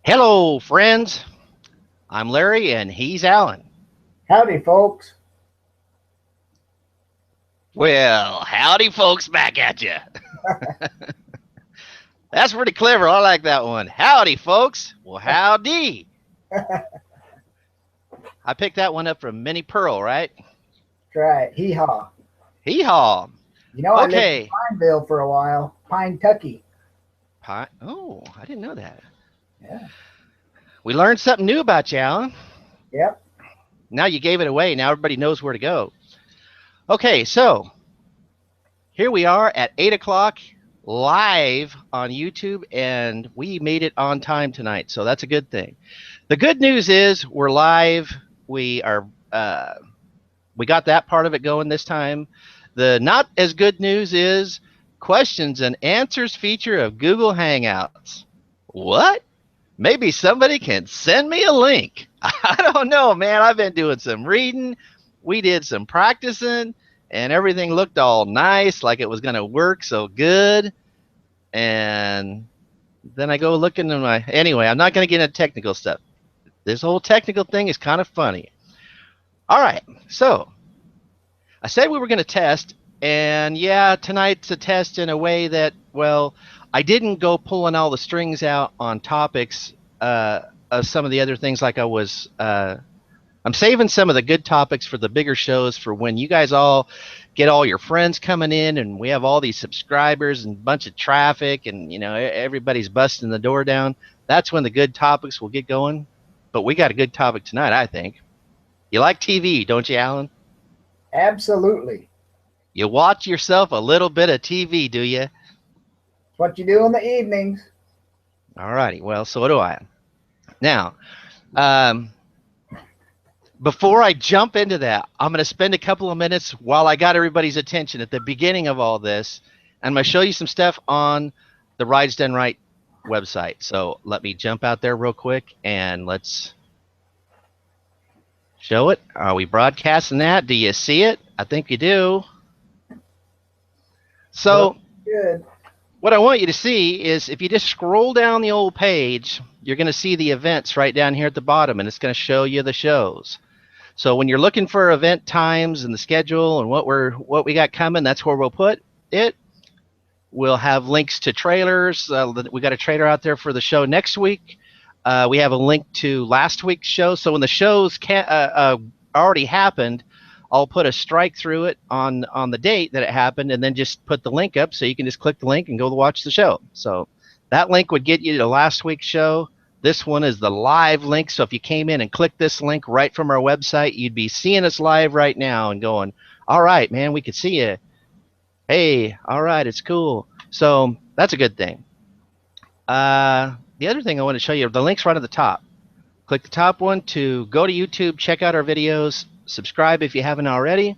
Hello, friends. I'm Larry, and he's Alan. Howdy, folks. Well, howdy, folks, back at you. That's pretty clever. I like that one. Howdy, folks. Well, howdy. I picked that one up from Minnie Pearl, right? Try it. Hee-haw. Hee-haw. I lived in Okay. Pineville for a while. Pine Tucky. Oh, I didn't know that. Yeah. We learned something new about you, Alan. Yep. Now you gave it away. Now everybody knows where to go. Okay, so here we are at 8 o'clock live on YouTube, and we made it on time tonight, so that's a good thing. The good news is we're live. We got that part of it going this time. The not as good news is questions and answers feature of Google Hangouts. What? Maybe somebody can send me a link. I don't know, man. I've been doing some reading. We did some practicing, and everything looked all nice, like it was going to work so good. And then I go look into my... Anyway, I'm not going to get into technical stuff. This whole technical thing is kind of funny. All right, so I said we were going to test, and yeah, tonight's a test in a way that, well, I didn't go pulling all the strings out on topics of some of the other things like I was... I'm saving some of the good topics for the bigger shows for when you guys all get all your friends coming in and we have all these subscribers and a bunch of traffic and, you know, everybody's busting the door down. That's when the good topics will get going. But we got a good topic tonight, I think. You like TV, don't you, Alan? Absolutely. You watch yourself a little bit of TV, do you? It's what you do in the evenings. All righty. Well, so do I. Now, before I jump into that, I'm going to spend a couple of minutes while I got everybody's attention at the beginning of all this. And I'm going to show you some stuff on the Rides Done Right website. So let me jump out there real quick and let's show it. Are we broadcasting that? Do you see it? I think you do. So good. What I want you to see is if you just scroll down the old page, you're going to see the events right down here at the bottom, and it's going to show you the shows. So when you're looking for event times and the schedule and what we got coming, that's where we'll put it. We'll have links to trailers. We got a trailer out there for the show next week. We have a link to last week's show. So when the shows already happened, I'll put a strike through it on the date that it happened, and then just put the link up so you can just click the link and go watch the show. So that link would get you to last week's show. This one is the live link, so if you came in and clicked this link right from our website, you'd be seeing us live right now and going, all right, man, we could see you. Hey, all right, it's cool. So that's a good thing. The other thing I want to show you, the link's right at the top. Click the top one to go to YouTube, check out our videos, subscribe if you haven't already.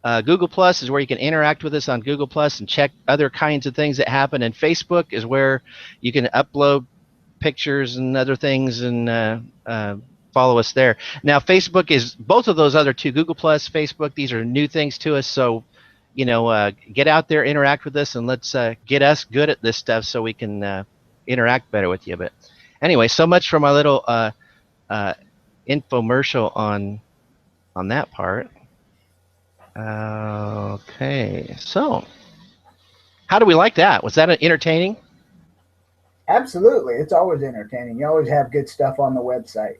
Google Plus is where you can interact with us on Google Plus and check other kinds of things that happen. And Facebook is where you can upload pictures and other things and follow us there. Now, Facebook is both of those other two, Google Plus, Facebook. These are new things to us. So, you know, get out there, interact with us, and let's get us good at this stuff so we can interact better with you. But anyway, so much for my little infomercial on that part. Okay, so how do we like that? Was that entertaining? Absolutely. It's always entertaining. You always have good stuff on the website.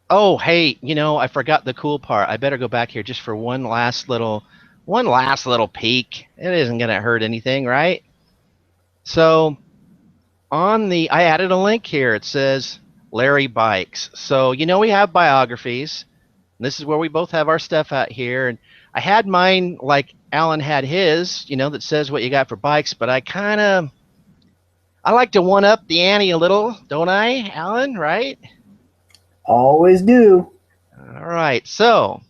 Oh, hey, you know, I forgot the cool part. I better go back here just for one last little peek. It isn't going to hurt anything, right? So I added a link here. It says Larry Bikes. So, you know, we have biographies. This is where we both have our stuff out here. And I had mine like Alan had his, you know, that says what you got for bikes. But I like to one-up the ante a little, don't I, Alan, right? Always do. All right. So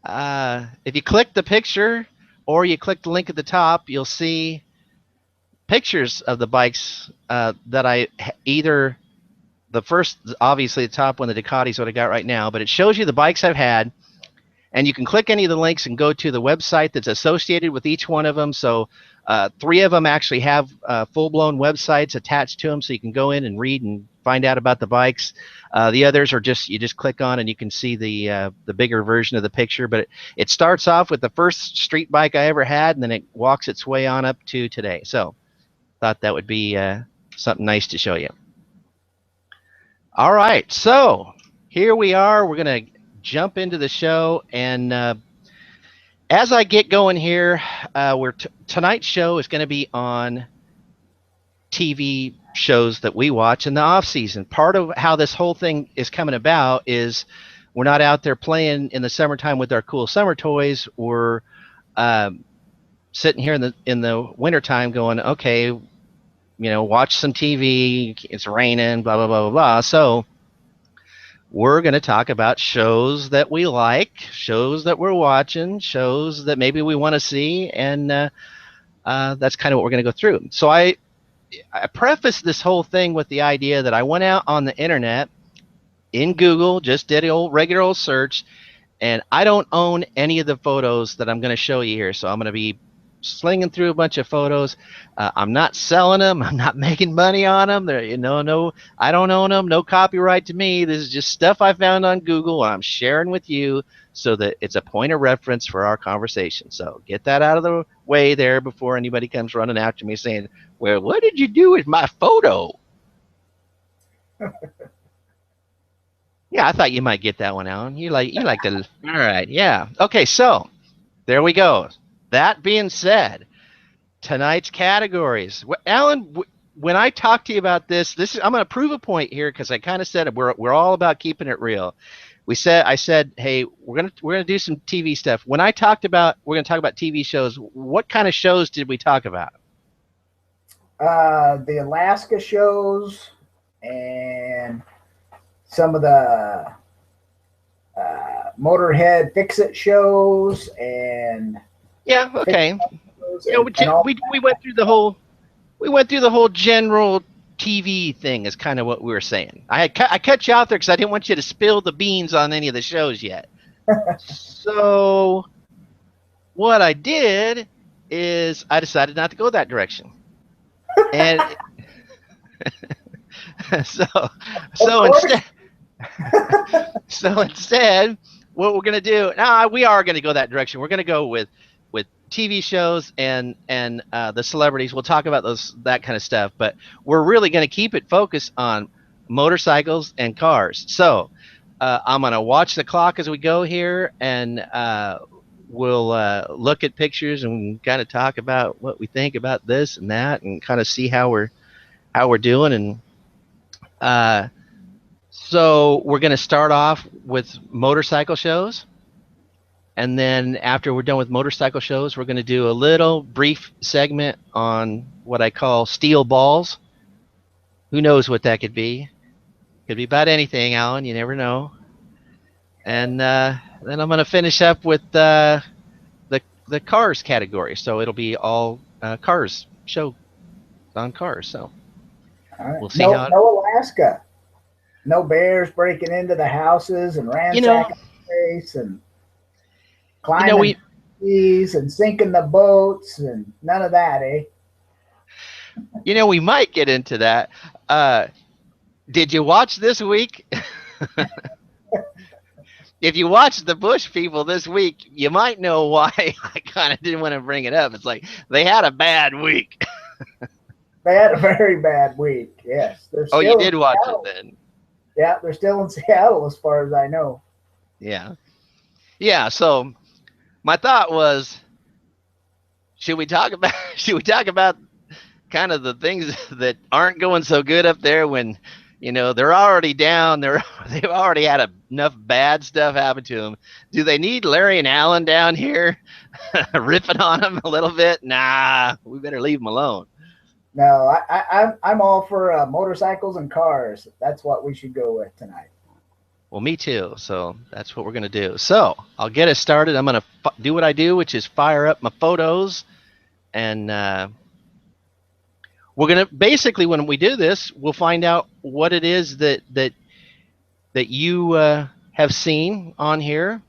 if you click the picture or you click the link at the top, you'll see pictures of the bikes that I either... The first, obviously, the top one, the Ducati's what I got right now, but it shows you the bikes I've had, and you can click any of the links and go to the website that's associated with each one of them. So 3 of them actually have full-blown websites attached to them, so you can go in and read and find out about the bikes. The others are just you just click on and you can see the bigger version of the picture. But it starts off with the first street bike I ever had, and then it walks its way on up to today. So thought that would be something nice to show you. All right, so here we are. We're gonna jump into the show, and as I get going here, tonight's show is going to be on TV shows that we watch in the off season. Part of how this whole thing is coming about is we're not out there playing in the summertime with our cool summer toys. We're sitting here in the wintertime going, okay, watch some TV. It's raining, blah blah blah blah blah. So we're going to talk about shows that we like, shows that we're watching, shows that maybe we want to see, and that's kind of what we're going to go through. So I prefaced this whole thing with the idea that I went out on the internet in Google, just did an regular old search, and I don't own any of the photos that I'm going to show you here. So I'm going to be slinging through a bunch of photos. I'm not selling them. I'm not making money on them. No, I don't own them. No copyright to me. This is just stuff I found on Google, and I'm sharing with you so that it's a point of reference for our conversation. So get that out of the way there before anybody comes running after me saying, well, what did you do with my photo? Yeah, I thought you might get that one, Alan. You like to. All right, yeah. Okay, so there we go. That being said, tonight's categories. Alan, when I talk to you about this, I'm going to prove a point here because I kind of said we're all about keeping it real. I said, hey, we're gonna do some TV stuff. When I talked about we're gonna talk about TV shows, what kind of shows did we talk about? The Alaska shows and some of the Motorhead Fix-It shows and. Yeah. Okay. We went through the whole general TV thing. Is kind of what we were saying. I cut you out there because I didn't want you to spill the beans on any of the shows yet. So what I did is I decided not to go that direction, and so instead, what we're gonna do now, we are gonna go that direction. We're gonna go with TV shows and the celebrities. We'll talk about that kind of stuff, but we're really going to keep it focused on motorcycles and cars. So I'm going to watch the clock as we go here, and we'll look at pictures and kind of talk about what we think about this and that, and kind of see how we're doing. And so we're going to start off with motorcycle shows. And then after we're done with motorcycle shows, we're going to do a little brief segment on what I call steel balls. Who knows what that could be? Could be about anything, Alan. You never know. And then I'm going to finish up with the cars category. So it'll be all cars, show on cars. So we'll see how. No Alaska. No bears breaking into the houses and ransacking the place and climbing trees and sinking the boats and none of that, eh? We might get into that. Did you watch this week? If you watched the Bush people this week, you might know why I kind of didn't want to bring it up. It's like they had a bad week. They had a very bad week, yes. You did watch it then? Yeah, they're still in Seattle as far as I know. Yeah. Yeah, so my thought was, should we talk about kind of the things that aren't going so good up there when, they're already down, they've already had enough bad stuff happen to them. Do they need Larry and Alan down here ripping on them a little bit? Nah, we better leave them alone. No, I'm all for motorcycles and cars. That's what we should go with tonight. Well, me too. So that's what we're going to do. So I'll get us started. I'm going to do what I do, which is fire up my photos. And we're going to basically, when we do this, we'll find out what it is that you have seen on here.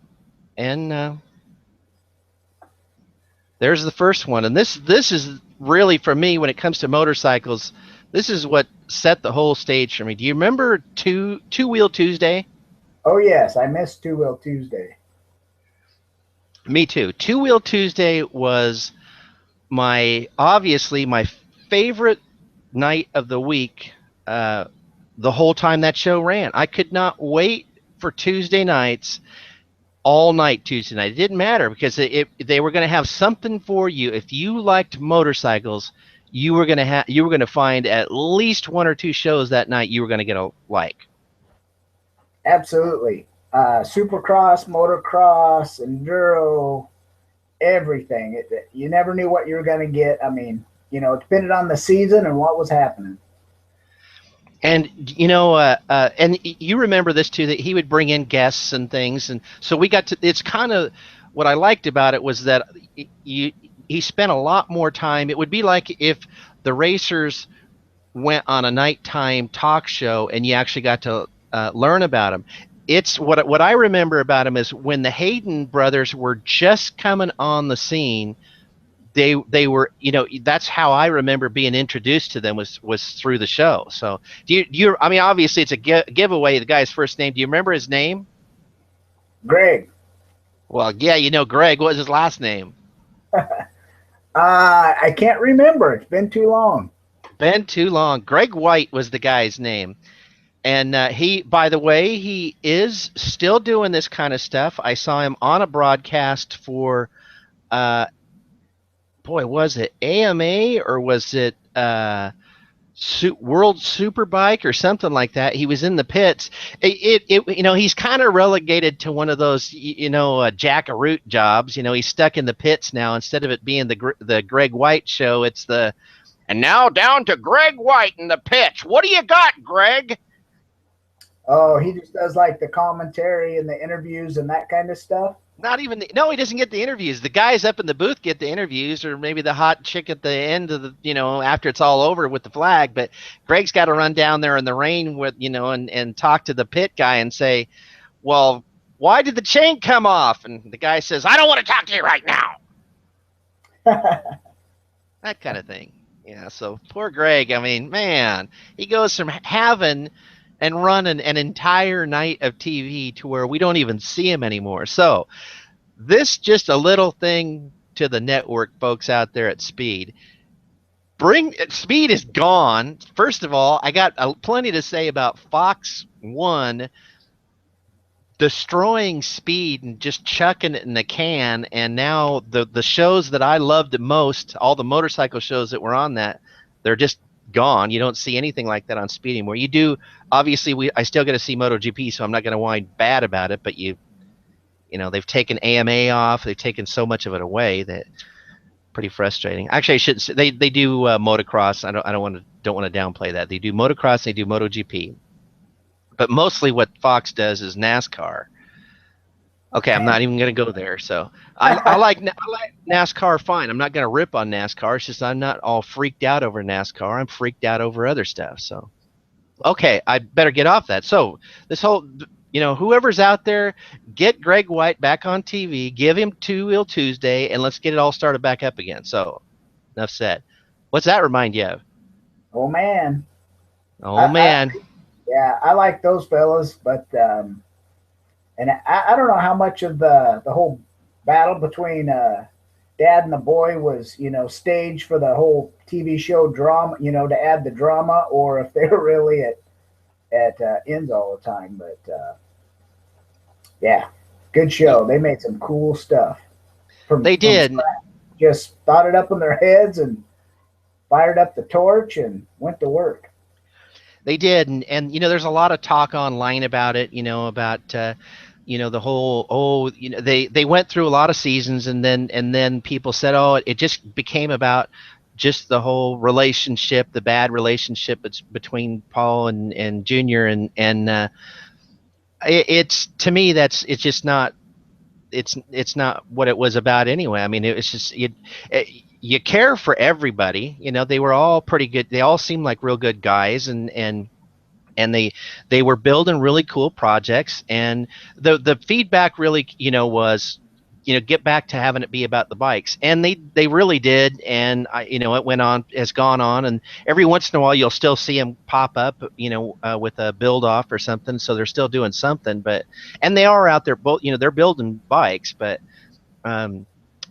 And there's the first one. And this is really, for me, when it comes to motorcycles, This is what set the whole stage for me. Do you remember Two Wheel Tuesday? Oh yes, I missed Two Wheel Tuesday. Me too. Two Wheel Tuesday was obviously my favorite night of the week. The whole time that show ran, I could not wait for Tuesday nights. All night Tuesday night. It didn't matter because they were going to have something for you. If you liked motorcycles, you were going to find at least one or two shows that night you were going to get a like. Absolutely. Supercross, motocross, enduro, everything. You never knew what you were going to get. I mean, it depended on the season and what was happening. And and you remember this too, that he would bring in guests and things, and so we got to. It's kind of what I liked about it was that he spent a lot more time. It would be like if the racers went on a nighttime talk show, and you actually got to learn about him. It's what I remember about him is when the Hayden brothers were just coming on the scene. They were, that's how I remember being introduced to them was through the show. So do you I mean, obviously it's a giveaway, the guy's first name. Do you remember his name? Greg. Well, yeah, Greg. What was his last name? I can't remember. It's been too long. Greg White was the guy's name. And he, by the way, he is still doing this kind of stuff. I saw him on a broadcast for was it AMA or was it World Superbike or something like that? He was in the pits. He's kind of relegated to one of those, jack-a-root jobs. He's stuck in the pits now. Instead of it being the Greg White show, it's and now down to Greg White in the pits. What do you got, Greg? Oh, he just does like the commentary and the interviews and that kind of stuff. Not even no, he doesn't get the interviews. The guys up in the booth get the interviews, or maybe the hot chick at the end of the, after it's all over with the flag. But Greg's got to run down there in the rain with, and talk to the pit guy and say, well, why did the chain come off? And the guy says, I don't want to talk to you right now. That kind of thing. Yeah. So poor Greg. I mean, man, he goes from having and running an entire night of TV to where we don't even see him anymore. So this just a little thing to the network folks out there at Speed. Speed is gone. First of all, I got plenty to say about Fox 1 destroying Speed and just chucking it in the can. And now the shows that I loved the most, all the motorcycle shows that were on that, they're just gone. You don't see anything like that on Speed anymore. You do, obviously. I still get to see MotoGP, so I'm not going to whine bad about it. But they've taken AMA off. They've taken so much of it away that pretty frustrating. Actually, I should say they do motocross. I don't want to downplay that. They do motocross. They do MotoGP, but mostly what Fox does is NASCAR. Okay, I'm not even going to go there. So I like NASCAR fine. I'm not going to rip on NASCAR. It's just I'm not all freaked out over NASCAR. I'm freaked out over other stuff. So, okay, I better get off that. So this whole, whoever's out there, get Greg White back on TV, give him Two Wheel Tuesday, and let's get it all started back up again. So, enough said. What's that remind you of? Oh, man. Oh, man. I like those fellas, but... And I don't know how much of the whole battle between Dad and the boy was, staged for the whole TV show drama, to add the drama, or if they were really at ends all the time. But yeah, good show. They made some cool stuff. They did. Just thought it up in their heads and fired up the torch and went to work. They did, and there's a lot of talk online about it. About the whole they went through a lot of seasons, and then people said, oh, it just became about just the whole relationship, the bad relationship between Paul and Junior, and it's to me it's just not. It's not what it was about anyway. I mean, it was just you care for everybody. They were all pretty good. They all seemed like real good guys, and they were building really cool projects. And the feedback really, was get back to having it be about the bikes. And they really did. And it went on, has gone on, and every once in a while you'll still see them pop up, with a build off or something. So they're still doing something, and they are out there both, they're building bikes, but,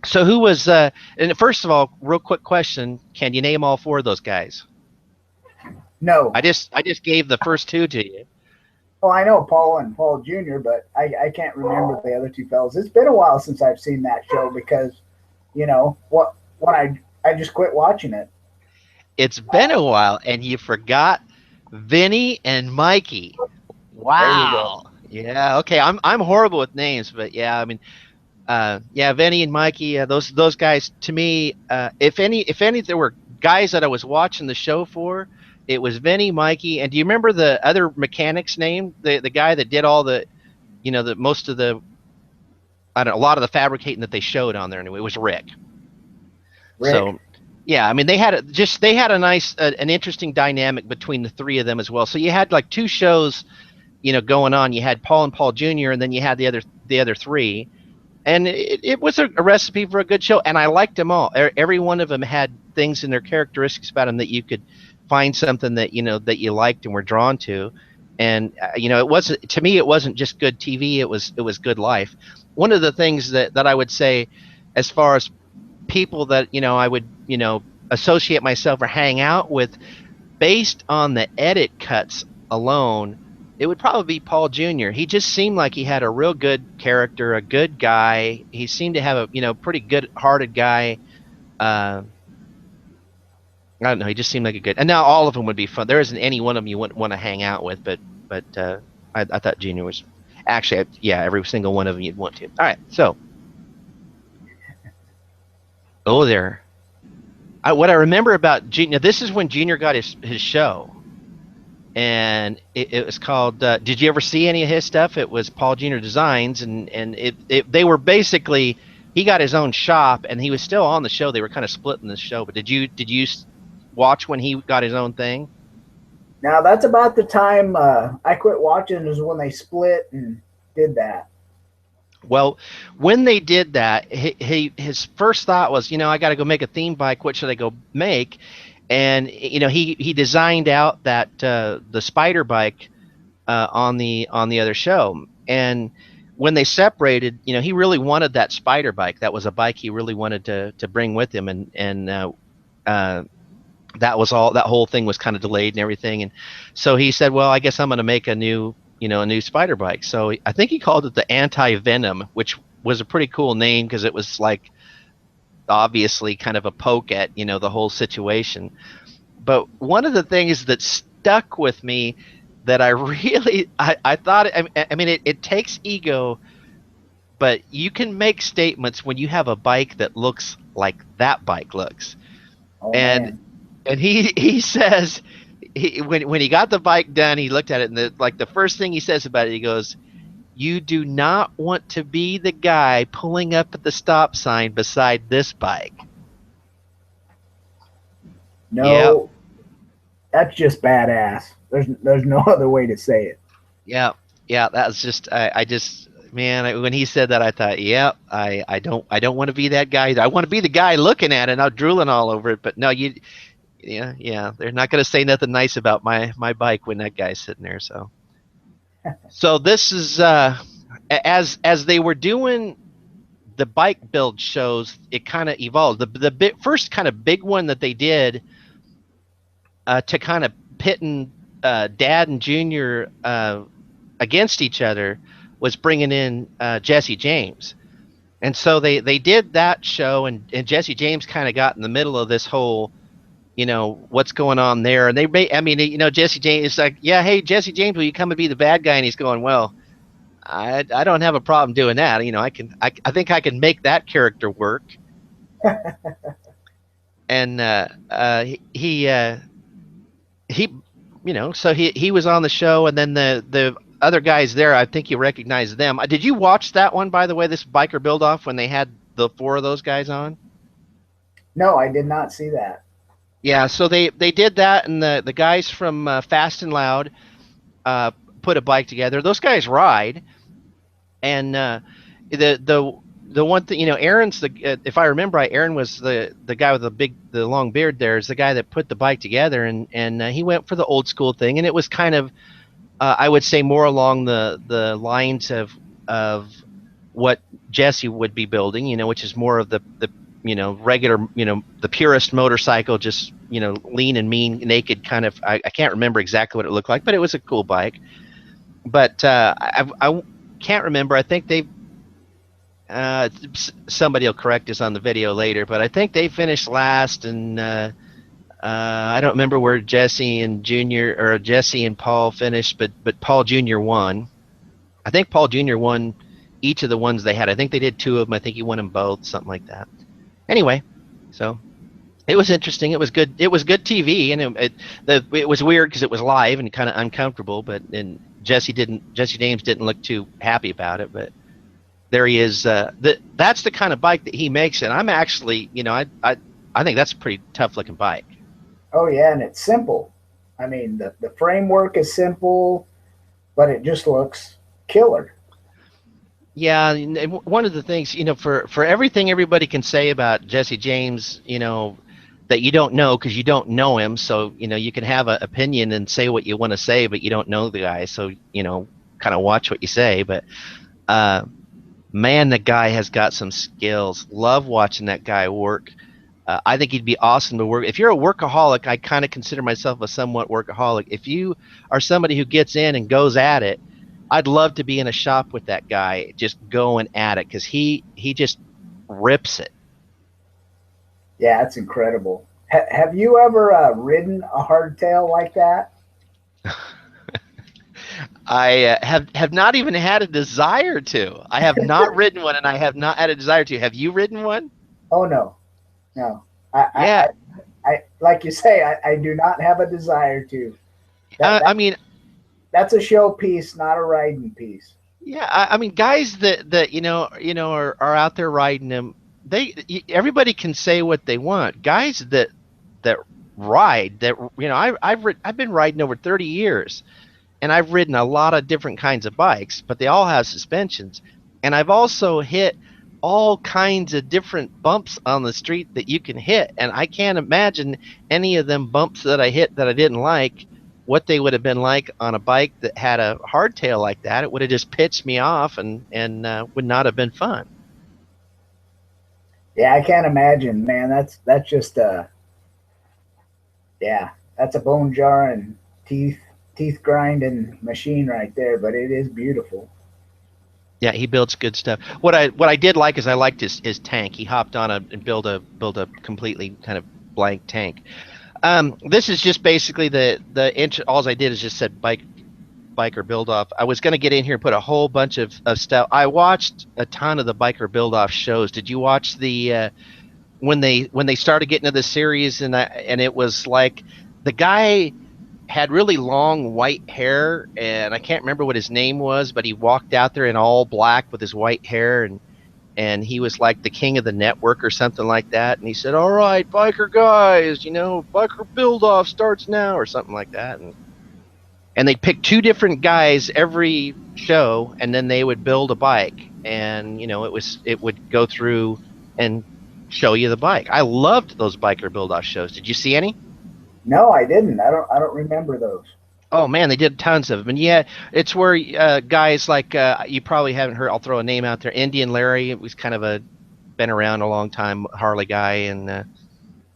so who was, and first of all, real quick question, can you name all four of those guys? No. I just gave the first two to you. Oh, I know Paul and Paul Jr., but I can't remember the other two fellas. It's been a while since I've seen that show because, when I just quit watching it. It's been a while, and you forgot Vinny and Mikey. Wow. Yeah. Okay. I'm horrible with names, but yeah. I mean, Vinny and Mikey. Those guys to me. If any, there were guys that I was watching the show for. It was Vinny, Mikey, and do you remember the other mechanic's name? The guy that did all the, the most of the, a lot of the fabricating that they showed on there. Anyway, it was Rick. So, yeah, I mean they had a nice, an interesting dynamic between the three of them as well. So you had like two shows, going on. You had Paul and Paul Jr., and then you had the other three, and it was a recipe for a good show. And I liked them all. Every one of them had things in their characteristics about them that you could find something that that you liked and were drawn to. And it wasn't, to me, it wasn't just good TV. It was good life. One of the things that I would say, as far as people that I would associate myself or hang out with, based on the edit cuts alone, it would probably be Paul Jr. He just seemed like he had a real good character, a good guy. He seemed to have a pretty good-hearted guy. I don't know. He just seemed like a good. And now all of them would be fun. There isn't any one of them you wouldn't want to hang out with, but I thought Junior was actually, every single one of them you'd want to. All right, so there. What I remember about Junior. This is when Junior got his show, and it was called. Did you ever see any of his stuff? It was Paul Junior Designs, and they were basically, he got his own shop, and he was still on the show. They were kind of splitting the show. But did you watch when he got his own thing? Now that's about the time I quit watching, is when they split and did that. Well, when they did that, his first thought was, I got to go make a theme bike. What should I go make? And he designed out that the spider bike on the other show. And when they separated, he really wanted that spider bike. That was a bike he really wanted to bring with him, and that was all. That whole thing was kind of delayed and everything. And so he said, well, I guess I'm going to make a new spider bike. So I think he called it the Anti-Venom, which was a pretty cool name because it was like obviously kind of a poke at, the whole situation. But one of the things that stuck with me that I really, I thought, I mean, it takes ego, but you can make statements when you have a bike that looks like that bike looks. Oh, and man. And he says, when he got the bike done, he looked at it, and the first thing he says about it, he goes, "You do not want to be the guy pulling up at the stop sign beside this bike." No, That's just badass. There's no other way to say it. Yeah, that's just man, when he said that, I thought, I don't want to be that guy. I want to be the guy looking at it, not drooling all over it. But no, they're not going to say nothing nice about my bike when that guy's sitting there. So this is as they were doing the bike build shows, it kind of evolved. The first kind of big one that they did to kind of pitting Dad and Junior against each other was bringing in Jesse James. And so they did that show, and Jesse James kind of got in the middle of this whole, what's going on there. And Jesse James is like, yeah, hey, Jesse James, will you come and be the bad guy? And he's going, well, I don't have a problem doing that. I think I can make that character work. And so he was on the show, and then the other guys there, I think you recognize them. Did you watch that one, by the way, this biker build off, when they had the four of those guys on? No, I did not see that. Yeah, so they did that, and the guys from Fast and Loud put a bike together. Those guys ride, and the one thing, Aaron's if I remember right, Aaron was the guy with the long beard. There is the guy that put the bike together, and he went for the old school thing, and it was kind of, I would say, more along the lines of what Jesse would be building, which is more of the regular, the purest motorcycle, just lean and mean, naked kind of. I can't remember exactly what it looked like, but it was a cool bike. But I can't remember. I think they. Somebody will correct us on the video later, but I think they finished last, and I don't remember where Jesse and Paul finished, but Paul Jr. won. I think Paul Jr. won each of the ones they had. I think they did 2 of them. I think he won them both, something like that. Anyway, so it was interesting. It was good. It was good TV, and it was weird because it was live and kind of uncomfortable. And Jesse James didn't look too happy about it, but. There he is. That's the kind of bike that he makes, and I'm actually, I think that's a pretty tough looking bike. Oh yeah, and it's simple. I mean, the framework is simple, but it just looks killer. Yeah, one of the things, for everything everybody can say about Jesse James, that you don't know because you don't know him, so you can have an opinion and say what you want to say, but you don't know the guy, so kind of watch what you say. But man, the guy has got some skills. Love watching that guy work. I think he'd be awesome to work. If you're a workaholic, I kind of consider myself a somewhat workaholic. If you are somebody who gets in and goes at it, I'd love to be in a shop with that guy, just going at it, because he just rips it. Yeah, it's incredible. Have you ever ridden a hardtail like that? I have not even had a desire to. I have not ridden one, and I have not had a desire to. Have you ridden one? Oh no. I like you say, I do not have a desire to. I mean, that's a show piece, not a riding piece. Yeah, I mean, guys that are out there riding them. Everybody can say what they want. Guys that ride that I've been riding over 30 years. And I've ridden a lot of different kinds of bikes, but they all have suspensions. And I've also hit all kinds of different bumps on the street that you can hit. And I can't imagine any of them bumps that I hit that I didn't like, what they would have been like on a bike that had a hardtail like that. It would have just pitched me off and would not have been fun. Yeah, I can't imagine, man. That's just that's a bone jarring, teeth grinding machine right there, but it is beautiful. Yeah, he builds good stuff. What I did like is I liked his tank. He hopped on and built a completely kind of blank tank. This is just basically the inch. All I did is just said biker build off. I was going to get in here and put a whole bunch of stuff. I watched a ton of the biker build off shows. Did you watch the when they started getting into the series and it was like the guy had really long white hair, and I can't remember what his name was, but he walked out there in all black with his white hair, and he was like the king of the network or something like that. And he said, "All right, biker guys, biker build off starts now," or something like that. And they'd pick 2 different guys every show, and then they would build a bike, and it would go through and show you the bike. I loved those biker build off shows. Did you see any? No, I didn't. I don't remember those. Oh man, they did tons of them. And yeah, it's where guys like you probably haven't heard. I'll throw a name out there. Indian Larry was kind of been around a long time Harley guy, and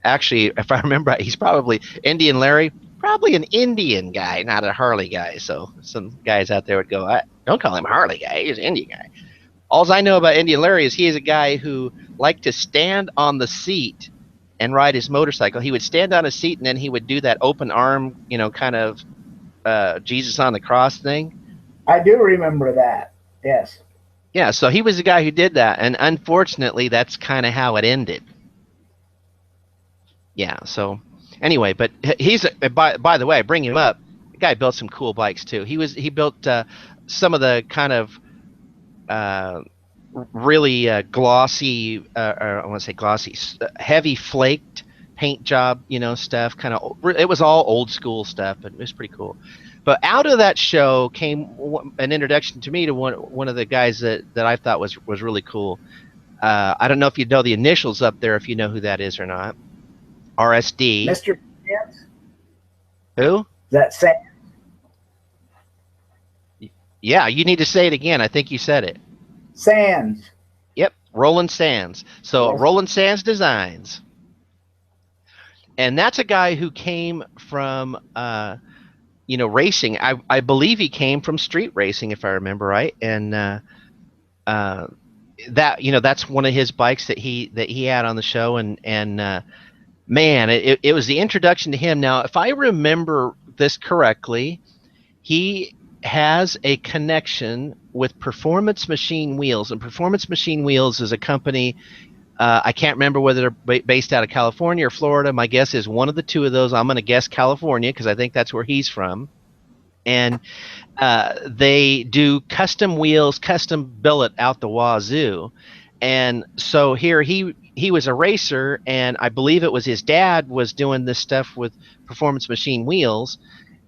actually, if I remember, he's probably Indian Larry, probably an Indian guy, not a Harley guy. So some guys out there would go, "Don't call him Harley guy. He's an Indian guy." All I know about Indian Larry is he is a guy who liked to stand on the seat and ride his motorcycle. He would stand on a seat, and then he would do that open arm, kind of Jesus on the cross thing. I do remember that. Yes. Yeah, so he was the guy who did that, and unfortunately, that's kind of how it ended. Yeah, so anyway, but he's by the way, I bring him up. The guy built some cool bikes too. He built some of the kind of really glossy, or I want to say glossy, heavy flaked paint job, stuff. Kind of, it was all old school stuff, but it was pretty cool. But out of that show came an introduction to me to one of the guys that I thought was really cool. I don't know if you know the initials up there, if you know who that is or not. RSD. Mr. Sands? Who? Is that Sands? Yeah, you need to say it again. I think you said it. Sands. Yep, Roland Sands. So Yes. Roland Sands Designs. And that's a guy who came from, racing. I believe he came from street racing, if I remember right. And that's one of his bikes that he had on the show. And man, it was the introduction to him. Now, if I remember this correctly, he has a connection with Performance Machine Wheels, and Performance Machine Wheels is a company. I can't remember whether they're based out of California or Florida. My guess is one of the two of those. I'm going to guess California because I think that's where he's from. And they do custom wheels, custom billet out the wazoo. And so here he was a racer, and I believe it was his dad was doing this stuff with Performance Machine Wheels.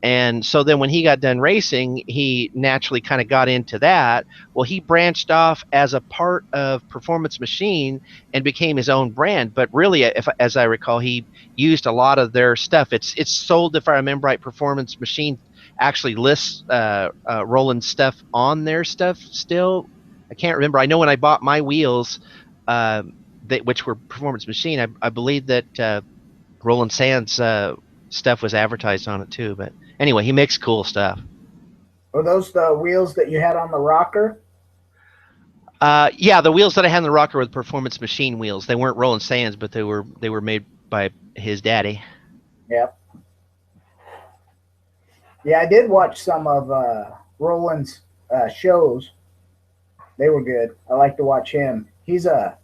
And so then when he got done racing, he naturally kind of got into that. Well, he branched off as a part of Performance Machine and became his own brand. But really, as I recall, he used a lot of their stuff. It's sold, if I remember right, Performance Machine actually lists Roland's stuff on their stuff still. I can't remember. I know when I bought my wheels, which were Performance Machine, I believe that Roland Sands stuff was advertised on it too. But anyway, he makes cool stuff. Were those the wheels that you had on the rocker? Yeah, the wheels that I had on the rocker were the Performance Machine wheels. They weren't Roland Sands, but they were made by his daddy. Yep. Yeah, I did watch some of Roland's shows. They were good. I like to watch him. He's a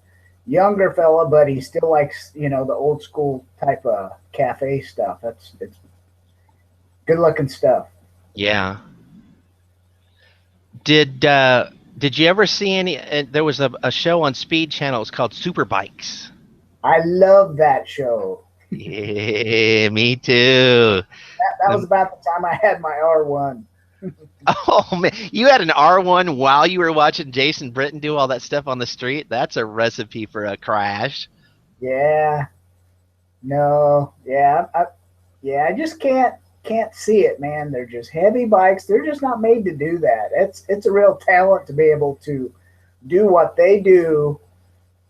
younger fella, but he still likes, the old school type of cafe stuff. It's good looking stuff. Yeah. Did you ever see any? There was a show on Speed Channel. It was called Super Bikes. I love that show. Yeah, me too. That was about the time I had my R1. Oh man, you had an R1 while you were watching Jason Britton do all that stuff on the street? That's a recipe for a crash. Yeah. No. Yeah. I just can't see it, man. They're just heavy bikes. They're just not made to do that. It's a real talent to be able to do what they do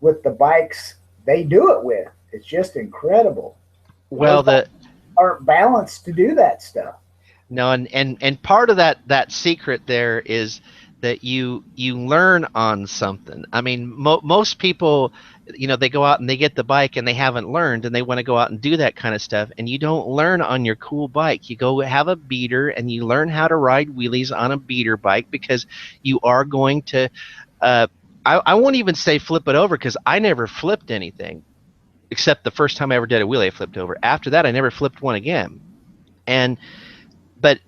with the bikes they do it with. It's just incredible. Well, aren't balanced to do that stuff. No, and part of that secret there is that you learn on something. I mean, most people, they go out and they get the bike and they haven't learned and they want to go out and do that kind of stuff. And you don't learn on your cool bike. You go have a beater and you learn how to ride wheelies on a beater bike because you are going to, I won't even say flip it over because I never flipped anything except the first time I ever did a wheelie I flipped over. After that, I never flipped one again. But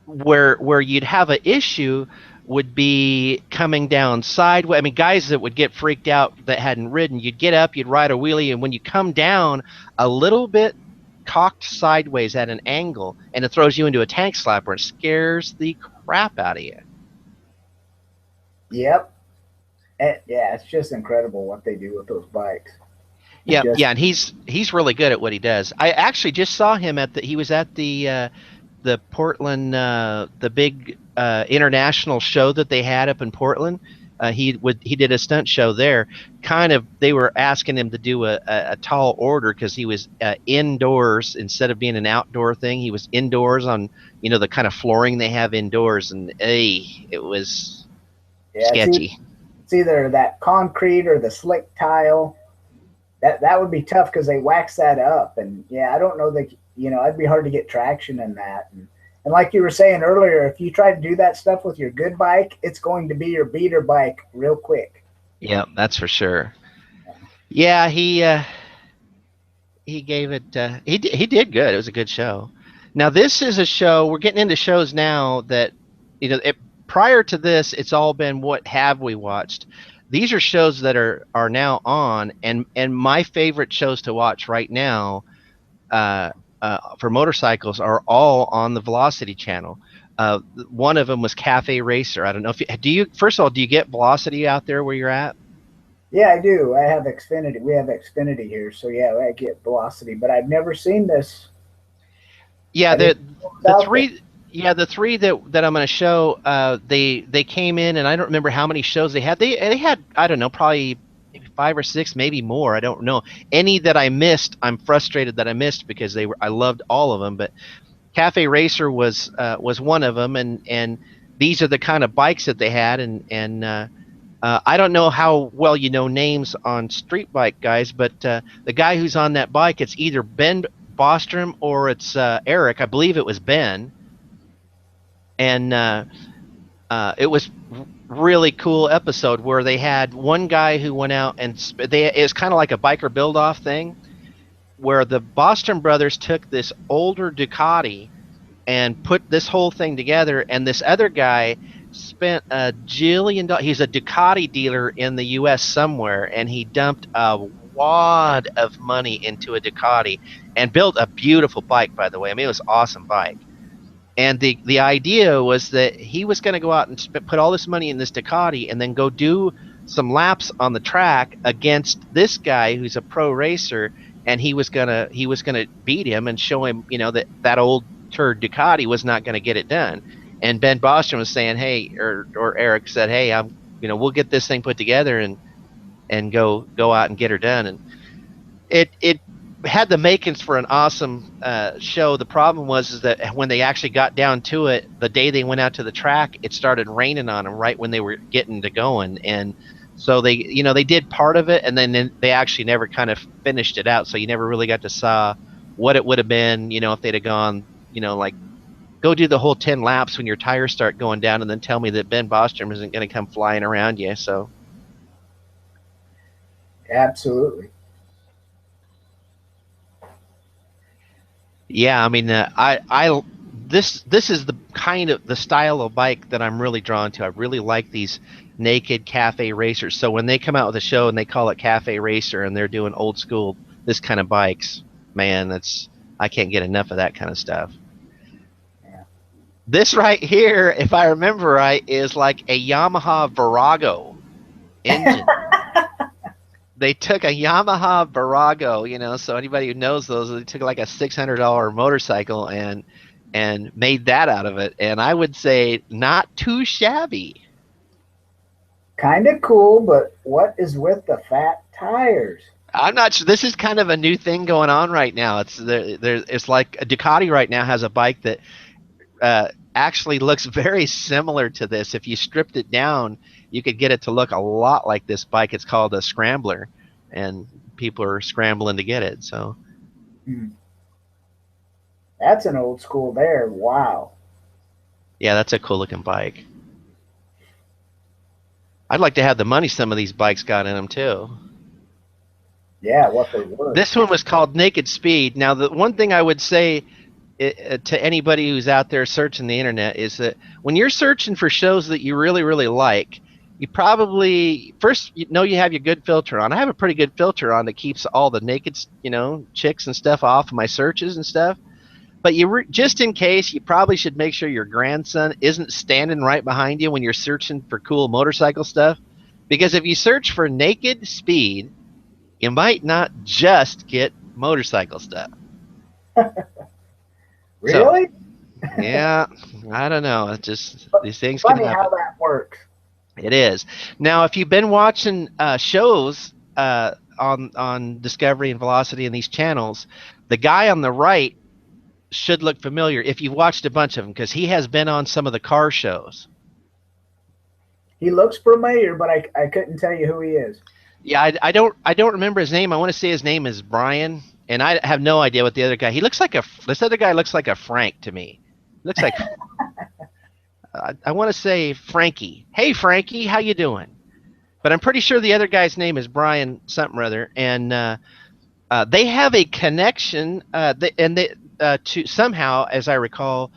where you'd have an issue would be coming down sideways. I mean, guys that would get freaked out that hadn't ridden, you'd get up, you'd ride a wheelie, and when you come down a little bit cocked sideways at an angle, and it throws you into a tank slapper and scares the crap out of you. Yep. Yeah, it's just incredible what they do with those bikes. Yeah, and he's really good at what he does. I actually just saw him he was at the Portland, the big international show that they had up in Portland. He did a stunt show there. They were asking him to do a tall order because he was indoors instead of being an outdoor thing. He was indoors on the kind of flooring they have indoors, and it was sketchy. It's either that concrete or the slick tile. That would be tough because they wax that up, and I don't know that it'd be hard to get traction in that. And like you were saying earlier, if you try to do that stuff with your good bike, it's going to be your beater bike real quick. Yeah, that's for sure. Yeah, he gave it. He did good. It was a good show. Now this is a show. We're getting into shows now that prior to this, it's all been what have we watched. These are shows that are now on, and my favorite shows to watch right now for motorcycles are all on the Velocity channel. One of them was Cafe Racer. I don't know if first of all, do you get Velocity out there where you're at? Yeah, I do. I have Xfinity. We have Xfinity here, so yeah, I get Velocity. But I've never seen this. Yeah, I didn't know it was the out there. three yeah, the three that I'm going to show, they came in, and I don't remember how many shows they had. They had, I don't know, probably maybe 5 or 6, maybe more. I don't know. Any that I missed, I'm frustrated that I missed because I loved all of them. But Cafe Racer was one of them, and these are the kind of bikes that they had, and I don't know how well you know names on street bike guys, but the guy who's on that bike, it's either Ben Bostrom or it's Eric. I believe it was Ben, and it was really cool episode where they had one guy who went out and it's kind of like a biker build off thing where the Bostrom brothers took this older Ducati and put this whole thing together, and this other guy spent $1 jillion. He's a Ducati dealer in the U.S. somewhere, and he dumped a wad of money into a Ducati and built a beautiful bike. By the way, I mean it was an awesome bike. And the idea was that he was going to go out and put all this money in this Ducati, and then go do some laps on the track against this guy who's a pro racer, and he was gonna beat him and show him, that old turd Ducati was not going to get it done. And Ben Bostrom was saying, hey, or Eric said, hey, we'll get this thing put together and go out and get her done. And it had the makings for an awesome show. The problem was is that when they actually got down to it, the day they went out to the track, it started raining on them right when they were getting to going, and so they did part of it, and then they actually never kind of finished it out. So you never really got to saw what it would have been, if they'd have gone, like go do the whole 10 laps when your tires start going down, and then tell me that Ben Bostrom isn't going to come flying around you. So Absolutely. yeah, I mean, I this is the kind of the style of bike that I'm really drawn to. I really like these naked cafe racers. So when they come out with a show and they call it Cafe Racer and they're doing old school this kind of bikes, man, I can't get enough of that kind of stuff. Yeah. This right here, if I remember right, is like a Yamaha Virago engine. They took a Yamaha Virago, so anybody who knows those, they took like a $600 motorcycle and made that out of it. And I would say not too shabby. Kind of cool, but what is with the fat tires? I'm not sure. This is kind of a new thing going on right now. It's like a Ducati right now has a bike that actually looks very similar to this. If you stripped it down, you could get it to look a lot like this bike. It's called a Scrambler, and people are scrambling to get it. So That's an old school there. Wow. yeah, that's a cool looking bike. I'd like to have the money some of these bikes got in them too. Yeah, what they were. This one was called Naked Speed. Now, the one thing I would say to anybody who's out there searching the internet is that when you're searching for shows that you really, really like, you probably first you have your good filter on. I have a pretty good filter on that keeps all the naked, chicks and stuff off of my searches and stuff. But just in case, you probably should make sure your grandson isn't standing right behind you when you're searching for cool motorcycle stuff. Because if you search for naked speed, you might not just get motorcycle stuff. Really? So, yeah, I don't know. It's just these things can Funny happen. how that works. It is. Now, if you've been watching shows on Discovery and Velocity and these channels, the guy on the right should look familiar if you've watched a bunch of them, because he has been on some of the car shows. He looks familiar, but I couldn't tell you who he is. Yeah, I don't remember his name. I want to say his name is Brian, and I have no idea what the other guy. This other guy looks like a Frank to me. Looks like I want to say Frankie. Hey Frankie, how you doing? But I'm pretty sure the other guy's name is Brian something or other, and they have a connection, to somehow, as I recall,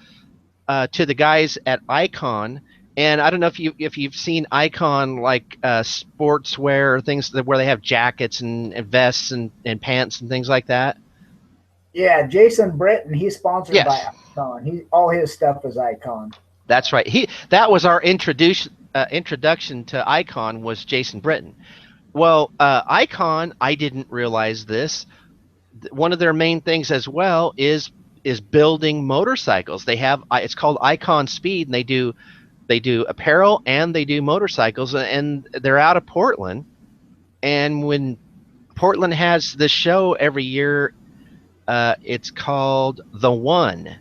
to the guys at Icon. And I don't know if you've seen Icon, like sportswear or things where they have jackets and vests and pants and things like that. Yeah, Jason Britton. He's sponsored Yes. by Icon. All his stuff is Icon. That's right. That was our introduction to Icon, was Jason Britton. Well, Icon, I didn't realize this. One of their main things as well is building motorcycles. They have it's called Icon Speed, and they do apparel and they do motorcycles, and they're out of Portland. And when Portland has this show every year, it's called The One,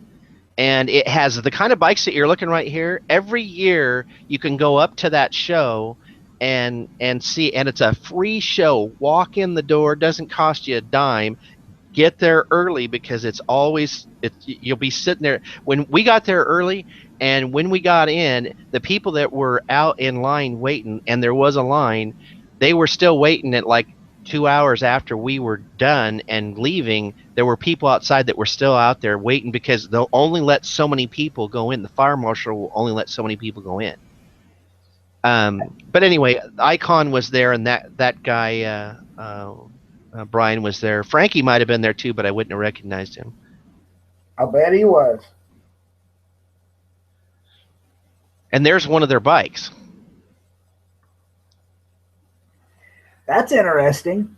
and it has the kind of bikes that you're looking right here. Every year you can go up to that show and see, and it's a free show. Walk in the door, doesn't cost you a dime. Get there early because you'll be sitting there. When we got there early, and when we got in, the people that were out in line waiting, and there was a line, they were still waiting at like 2 hours after we were done and leaving. There were people outside that were still out there waiting because they'll only let so many people go in. The fire marshal will only let so many people go in. But anyway, Icon was there, and that guy Brian was there. Frankie might have been there too, but I wouldn't have recognized him. I'll bet he was. And there's one of their bikes. That's interesting.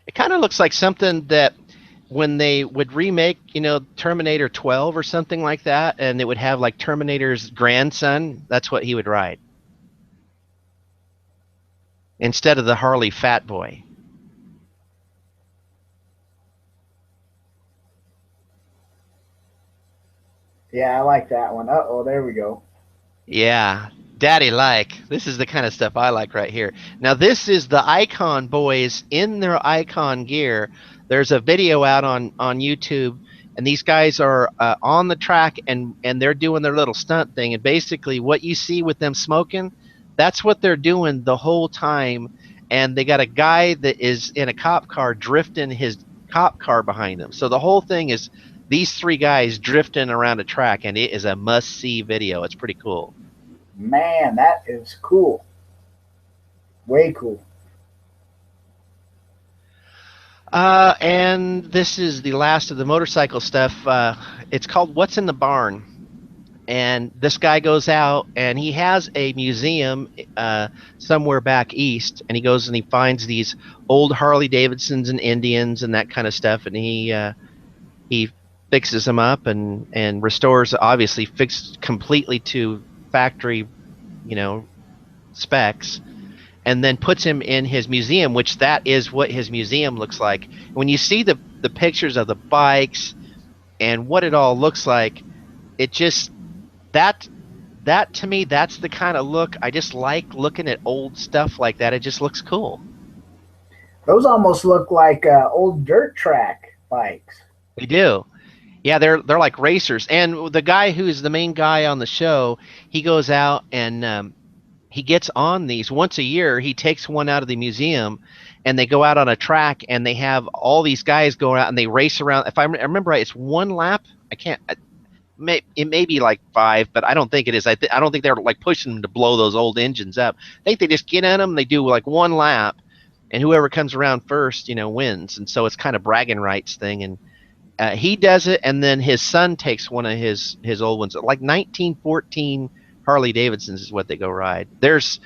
It kind of looks like something that when they would remake, Terminator 12 or something like that, and it would have like Terminator's grandson, that's what he would ride. Instead of the Harley Fat Boy. Yeah, I like that one. Uh-oh, there we go. Yeah, daddy like. This is the kind of stuff I like right here. Now, this is the Icon boys in their Icon gear. There's a video out on YouTube, and these guys are on the track, and they're doing their little stunt thing. And basically what you see with them smoking, that's what they're doing the whole time. And they got a guy that is in a cop car drifting his cop car behind them. So the whole thing is these three guys drifting around a track, and it is a must-see video. It's pretty cool. Man, that is cool. Way cool. And this is the last of the motorcycle stuff. It's called What's in the Barn. And this guy goes out, and he has a museum somewhere back east, and he goes and he finds these old Harley Davidsons and Indians and that kind of stuff, and he fixes them up and restores, obviously fixed completely to factory, specs, and then puts him in his museum, which that is what his museum looks like. When you see the pictures of the bikes and what it all looks like, it just that to me, that's the kind of look I just like, looking at old stuff like that. It just looks cool. Those almost look like old dirt track bikes. They do. Yeah, they're like racers. And the guy who's the main guy on the show, he goes out and he gets on these once a year. He takes one out of the museum, and they go out on a track, and they have all these guys go out and they race around. If I remember right, it's one lap. It may be like 5, but I don't think it is. I don't think they're like pushing them to blow those old engines up. I think they just get in them. They do like one lap, and whoever comes around first, wins. And so it's kind of bragging rights thing. And he does it, and then his son takes one of his old ones, like 1914 Harley Davidsons is what they go ride. There's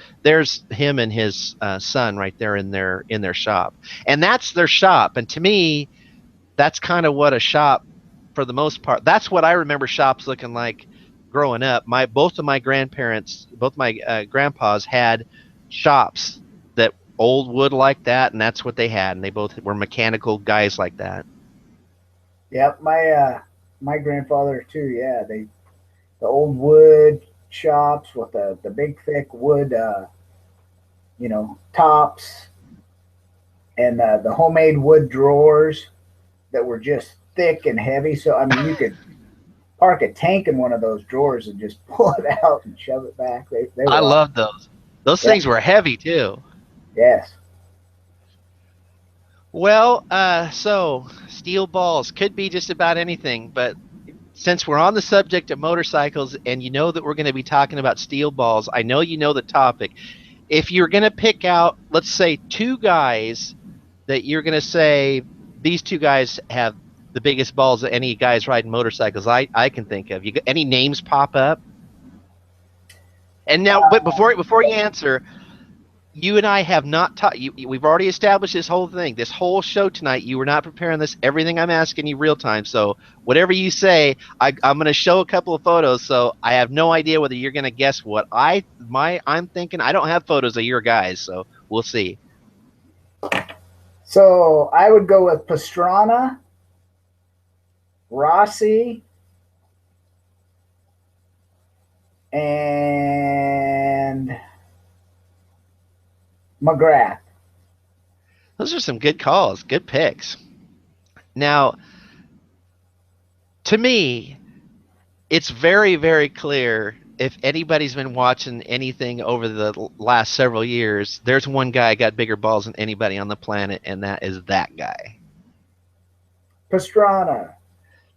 him and his son right there in their shop, and that's their shop. And to me, that's kind of what a shop, for the most part, that's what I remember shops looking like growing up. Both of my grandparents, both my grandpas had shops that old wood like that, and that's what they had. And they both were mechanical guys like that. Yep, my grandfather too. Yeah, the old wood shops with the big thick wood, tops, and the homemade wood drawers that were just thick and heavy. So I mean, you could park a tank in one of those drawers and just pull it out and shove it back. I love those. Those things were heavy too. Yes. Well, so steel balls could be just about anything, but since we're on the subject of motorcycles, and you know that we're going to be talking about steel balls, I know you know the topic. If you're going to pick out, let's say, 2 guys that you're going to say, these 2 guys have the biggest balls of any guys riding motorcycles I can think of. Any names pop up? And now, but before you answer, you and I have not taught you. We've already established this whole thing, this whole show tonight. You were not preparing this. Everything I'm asking you real time. So whatever you say, I'm going to show a couple of photos. So I have no idea whether you're going to guess what I'm thinking. I don't have photos of your guys, so we'll see. So I would go with Pastrana, Rossi, and McGrath. Those are some good calls, good picks. Now, to me, it's very, very clear if anybody's been watching anything over the last several years, there's one guy got bigger balls than anybody on the planet, and that is that guy. Pastrana.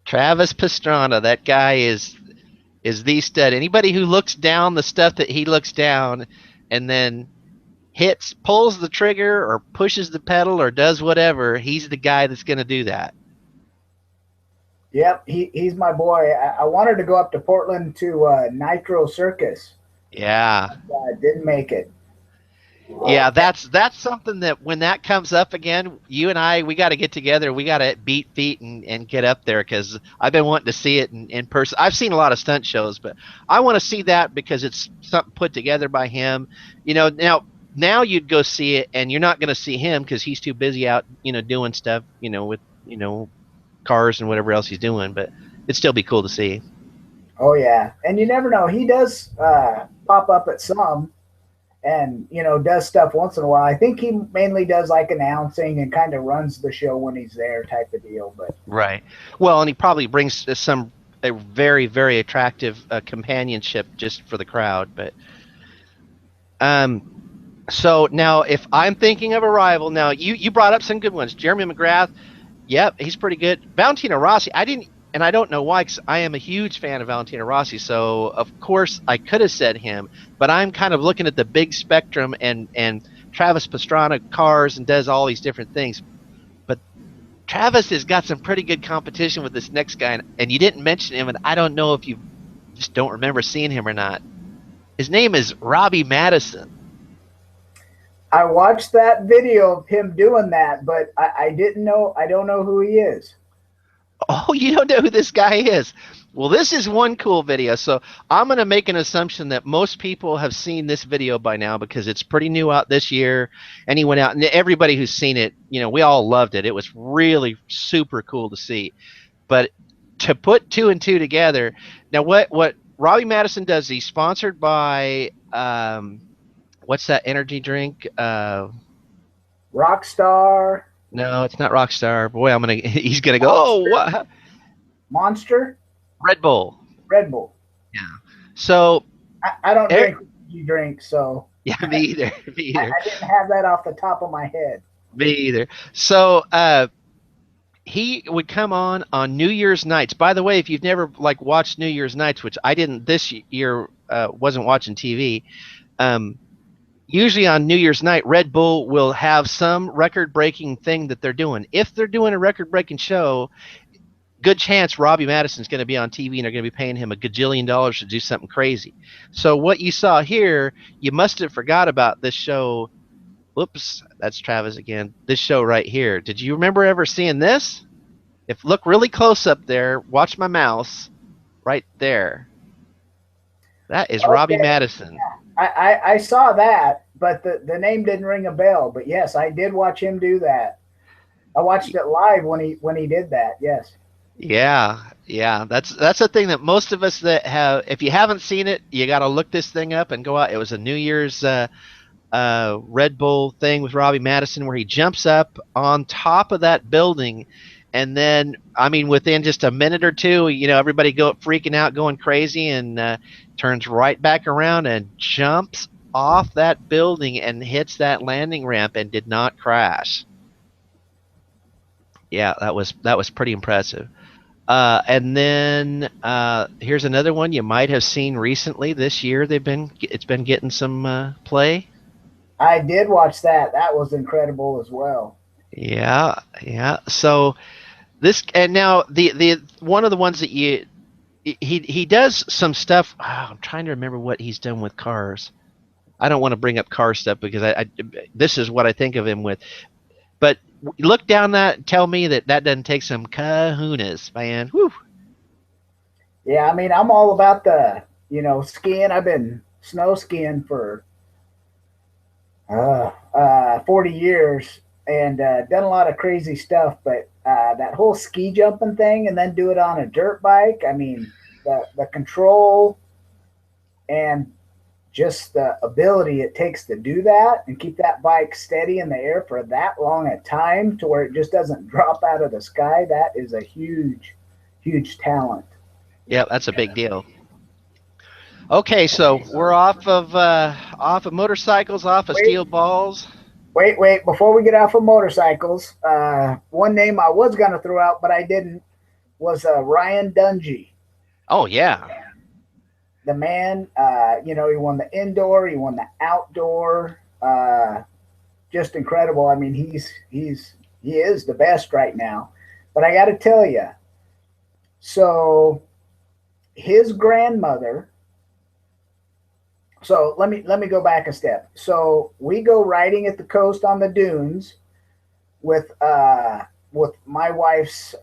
Travis Pastrana. That guy is the stud. Anybody who looks down the stuff that he looks down and then pulls the trigger or pushes the pedal or does whatever, he's the guy that's going to do that. Yep, he's my boy. I wanted to go up to Portland to Nitro Circus. Yeah. Didn't make it. Yeah, that's something that when that comes up again, you and I, we got to get together. We got to beat feet and get up there because I've been wanting to see it in person. I've seen a lot of stunt shows, but I want to see that because it's something put together by him. You know, now you'd go see it, and you're not going to see him because he's too busy out, doing stuff, with, cars and whatever else he's doing. But it'd still be cool to see. Oh yeah, and you never know. He does pop up at some. And, does stuff once in a while. I think he mainly does like announcing and kind of runs the show when he's there type of deal. But right. Well, and he probably brings a very, very attractive companionship just for the crowd. But so now if I'm thinking of a rival, now you brought up some good ones. Jeremy McGrath, yep, he's pretty good. Valentino Rossi, and I don't know why, because I am a huge fan of Valentino Rossi, so of course I could have said him, but I'm kind of looking at the big spectrum, and Travis Pastrana cars and does all these different things. But Travis has got some pretty good competition with this next guy, and you didn't mention him, and I don't know if you just don't remember seeing him or not. His name is Robbie Maddison. I watched that video of him doing that, but I don't know who he is. Oh, you don't know who this guy is? Well, this is one cool video. So I'm going to make an assumption that most people have seen this video by now because it's pretty new out this year. And he went out, and everybody who's seen it, we all loved it. It was really super cool to see. But to put two and two together, now what Robbie Maddison does, he's sponsored by, what's that energy drink? Rockstar. No, it's not Rockstar. Boy, he's gonna go. Oh, what? Monster. Red Bull. Red Bull. Yeah. So I don't drink energy drinks, so yeah, me either. I didn't have that off the top of my head. Me either. So he would come on New Year's nights. By the way, if you've never watched New Year's nights, which I didn't this year, wasn't watching TV. Usually on New Year's night, Red Bull will have some record-breaking thing that they're doing. If they're doing a record-breaking show, good chance Robbie Maddison's going to be on TV, and they're going to be paying him $1 gajillion to do something crazy. So what you saw here, you must have forgot about this show. Whoops, that's Travis again. This show right here. Did you remember ever seeing this? Look really close up there, watch my mouse, right there. That is okay. Robbie Maddison. Yeah. I saw that, but the name didn't ring a bell. But yes, I did watch him do that. I watched it live when he did that. Yes. Yeah. That's the thing that most of us that have. If you haven't seen it, you got to look this thing up and go out. It was a New Year's Red Bull thing with Robbie Maddison where he jumps up on top of that building. And then, within just a minute or two, everybody freaking out, going crazy, and turns right back around and jumps off that building and hits that landing ramp and did not crash. Yeah, that was pretty impressive. And then here's another one you might have seen recently this year. It's been getting some play. I did watch that. That was incredible as well. Yeah. So this, and now the one of the ones that he does some stuff. I'm trying to remember what he's done with cars. I don't want to bring up car stuff because this is what I think of him with. But look down that and tell me that doesn't take some kahunas, man. Whew. Yeah, I mean, I'm all about the, skiing. I've been snow skiing for 40 years and done a lot of crazy stuff. But that whole ski jumping thing and then do it on a dirt bike, I mean, the control and just the ability it takes to do that and keep that bike steady in the air for that long a time to where it just doesn't drop out of the sky, that is a huge, huge talent. Yeah, that's a big deal. Okay, so we're off of motorcycles, off of steel balls. Wait! Before we get off of motorcycles, one name I was going to throw out, but I didn't, was Ryan Dungey. Oh yeah, the man. He won the indoor, he won the outdoor. Just incredible. I mean, he is the best right now. But I got to tell you, so his grandmother. So let me go back a step. So we go riding at the coast on the dunes with my wife's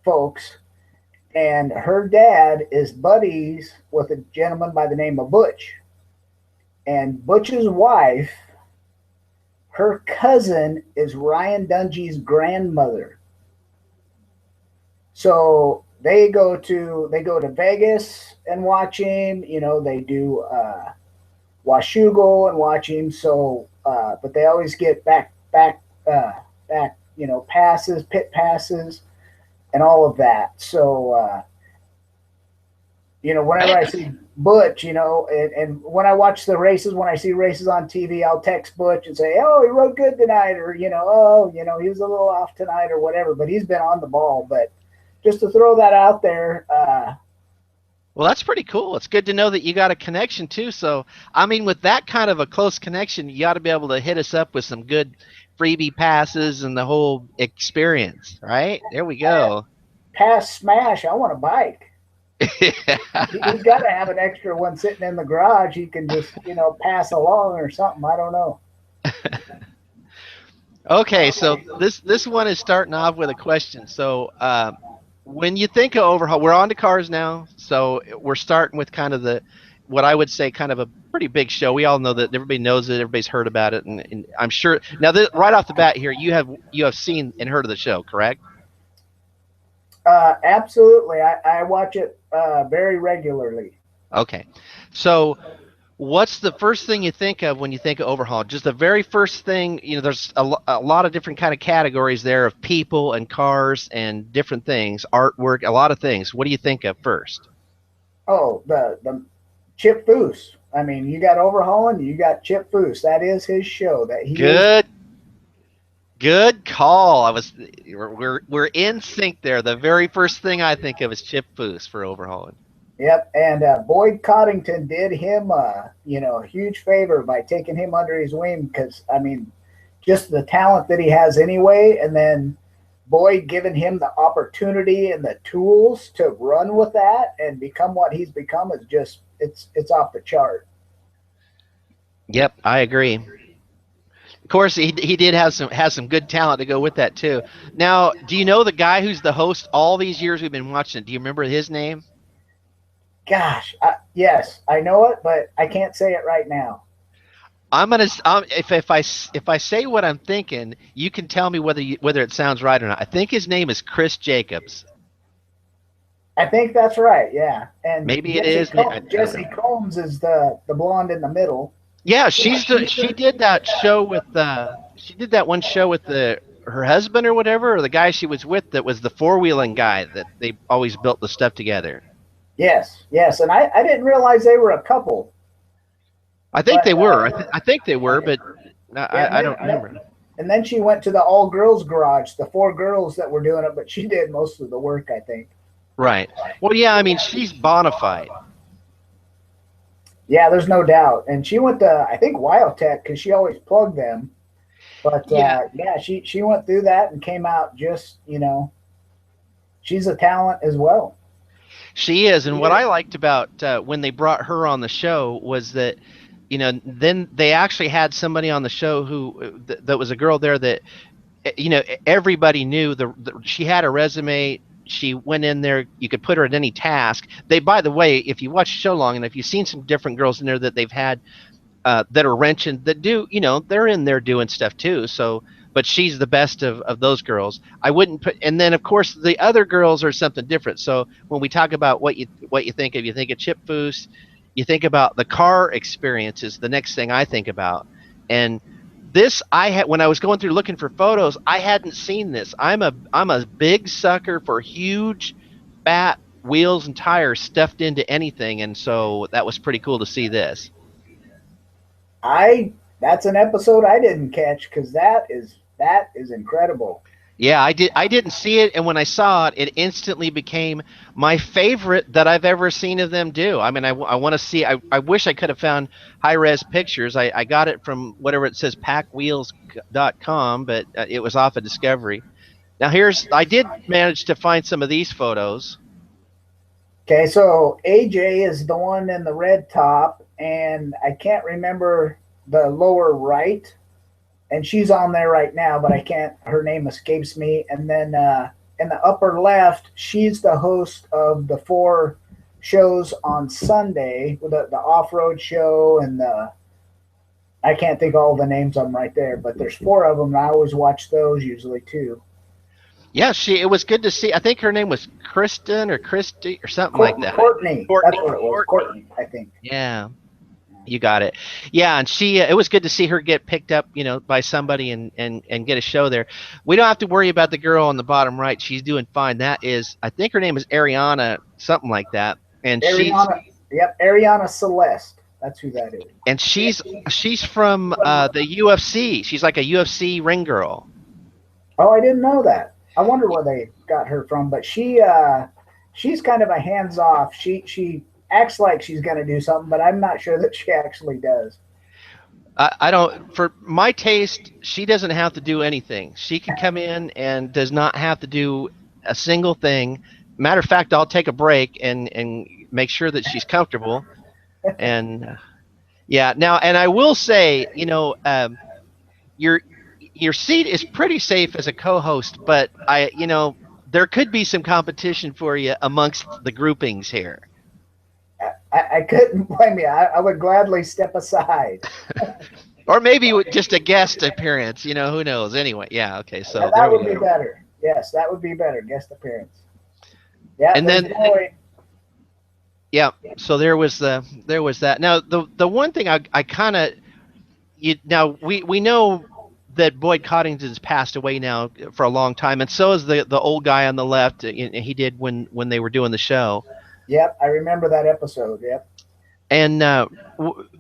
folks, and her dad is buddies with a gentleman by the name of Butch. And Butch's wife, her cousin is Ryan Dungey's grandmother. So they go to Vegas and watch him. They do Washugo and watch him. So, but they always get back, passes, pit passes, and all of that. So, whenever I see Butch, and when I watch the races, when I see races on TV, I'll text Butch and say, "Oh, he rode good tonight," or he was a little off tonight, or whatever. But he's been on the ball. But just to throw that out there. Well, that's pretty cool. It's good to know that you got a connection too. So, I mean, with that kind of a close connection, you got to be able to hit us up with some good freebie passes and the whole experience, right? There we go. Pass smash. I want a bike. He's got to have an extra one sitting in the garage. He can just, pass along or something. I don't know. Okay, so this one is starting off with a question. So, when you think of overhaul, we're on to cars now. So we're starting with kind of what I would say kind of a pretty big show. We all know that everybody knows it, everybody's heard about it, and I'm sure now right off the bat here, you have seen and heard of the show, correct? Absolutely. I watch it very regularly. Okay, so what's the first thing you think of when you think of overhaul? Just the very first thing, there's a lot of different kind of categories there of people and cars and different things, artwork, a lot of things. What do you think of first? Oh, the Chip Foose. I mean, you got Overhaulin, you got Chip Foose. That is his show. Good call. We're in sync there. The very first thing I think of is Chip Foose for Overhaulin. Yep, and Boyd Coddington did him a huge favor by taking him under his wing because, I mean, just the talent that he has anyway, and then Boyd giving him the opportunity and the tools to run with that and become what he's become is just it's off the chart. Yep, I agree. Of course, he did have some good talent to go with that too. Now, do you know the guy who's the host all these years we've been watching? Do you remember his name? Gosh, yes, I know it, but I can't say it right now. If I say what I'm thinking, you can tell me whether it sounds right or not. I think his name is Chris Jacobs. I think that's right. Yeah, and maybe it is. Jesse Combs is the blonde in the middle. Yeah, she did that show with she did that one show with her husband or whatever, or the guy she was with that was the four-wheeling guy that they always built the stuff together. Yes, and I didn't realize they were a couple. I think they were. I think they were, but I don't remember. And then she went to the all-girls garage, the 4 girls that were doing it, but she did most of the work, I think. Right. Well, yeah, I mean, she's bona fide. Yeah, there's no doubt. And she went to, I think, Wildtech because she always plugged them. But, yeah, she went through that and came out just, she's a talent as well. She is. And what I liked about when they brought her on the show was that then they actually had somebody on the show who that was a girl there that everybody knew she had a resume. She went in there. You could put her at any task. By the way, if you watch the show long enough, you've seen some different girls in there that they've had that are wrenching that do, they're in there doing stuff too. So, but she's the best of those girls. I wouldn't put, and then of course the other girls are something different. So when we talk about what you think of, you think of Chip Foose, you think about the car experience is the next thing I think about. And this I had when I was going through looking for photos, I hadn't seen this. I'm a big sucker for huge, fat wheels and tires stuffed into anything, and so that was pretty cool to see this. That's an episode I didn't catch because that is incredible. Yeah, I didn't see it, and when I saw it, it instantly became my favorite that I've ever seen of them do. I mean, I want to see. I wish I could have found high res pictures. I got it from whatever it says packwheels.com, but it was off of Discovery. Now I did manage to find some of these photos. Okay, so AJ is the one in the red top, and I can't remember the lower right. And she's on there right now, but I can't. Her name escapes me. And then in the upper left, she's the host of the 4 shows on Sunday, with the off-road show and I can't think of all the names of them right there, but there's 4 of them. And I always watch those usually too. Yeah, it was good to see. I think her name was Kristen or Christy or something like that. Courtney. That's what it was. Courtney, I think. Yeah. You got it. Yeah, and it was good to see her get picked up, by somebody and get a show there. We don't have to worry about the girl on the bottom right. She's doing fine. I think her name is Ariana, something like that. And Ariana Celeste. That's who that is. And she's from the UFC. She's like a UFC ring girl. Oh, I didn't know that. I wonder where they got her from, but she's kind of a hands-off. She acts like she's going to do something, but I'm not sure that she actually does. I don't. For my taste, she doesn't have to do anything. She can come in and does not have to do a single thing. Matter of fact, I'll take a break and make sure that she's comfortable. And yeah, now, and I will say, your seat is pretty safe as a co-host, but there could be some competition for you amongst the groupings here. I couldn't blame you. I would gladly step aside. Or maybe just a guest appearance. Who knows? Anyway, yeah, okay. So yeah, that would be better. Yes, that would be better. Guest appearance. Yeah, and then yeah. So there was that. Now the one thing I kind of now we know that Boyd Coddington's passed away now for a long time, and so is the old guy on the left. He did when they were doing the show. Yep, I remember that episode. Yep. And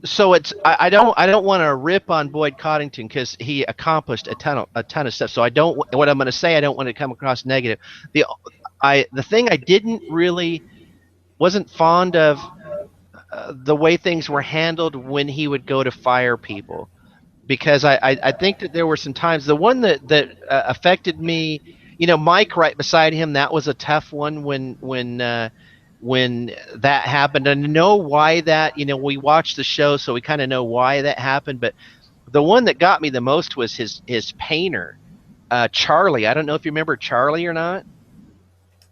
so I don't want to rip on Boyd Coddington because he accomplished a ton of stuff. So what I'm going to say, I don't want to come across negative. The thing I wasn't fond of the way things were handled when he would go to fire people, because I think that there were some times, the one that affected me, Mike right beside him, that was a tough one when that happened. And I know why that, we watched the show, so we kind of know why that happened. But the one that got me the most was his painter, Charlie. I don't know if you remember Charlie or not.